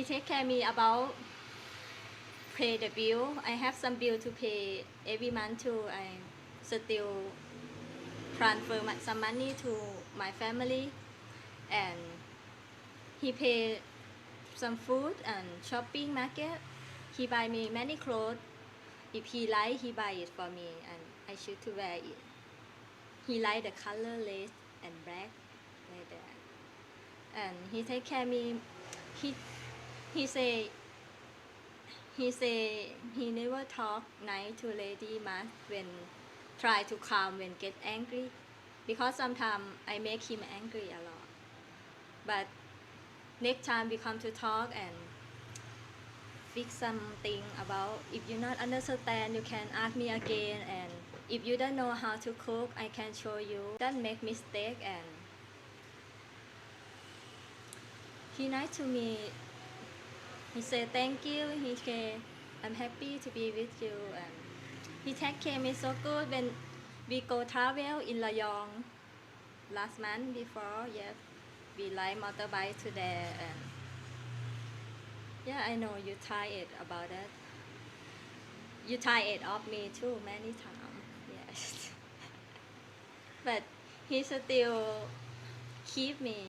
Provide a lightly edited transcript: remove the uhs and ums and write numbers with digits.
take care me about pay the bill. I have some bill to pay every month too. I still transfer some money to my family, and he pay some food and shopping market. He buy me many clothes. If he like, he buy it for me, and I choose to wear it. He like the color red and black like that, and he take care me. He he say he never talk nice to lady much when try to calm when get angry, because sometimes I make him angry a lot. But next time we come to talk and fix something about, if you not understand, you can ask me again, and if you don't know how to cook, I can show you. Don't make mistake, and he nice to me. He say thank you. He say I'm happy to be with you, and he take care me so good when we go travel in Rayong last month before. Yes, we ride motorbike to there, and yeah, I know you tired about that. You tired of me too many times. Yes, but he still keep me.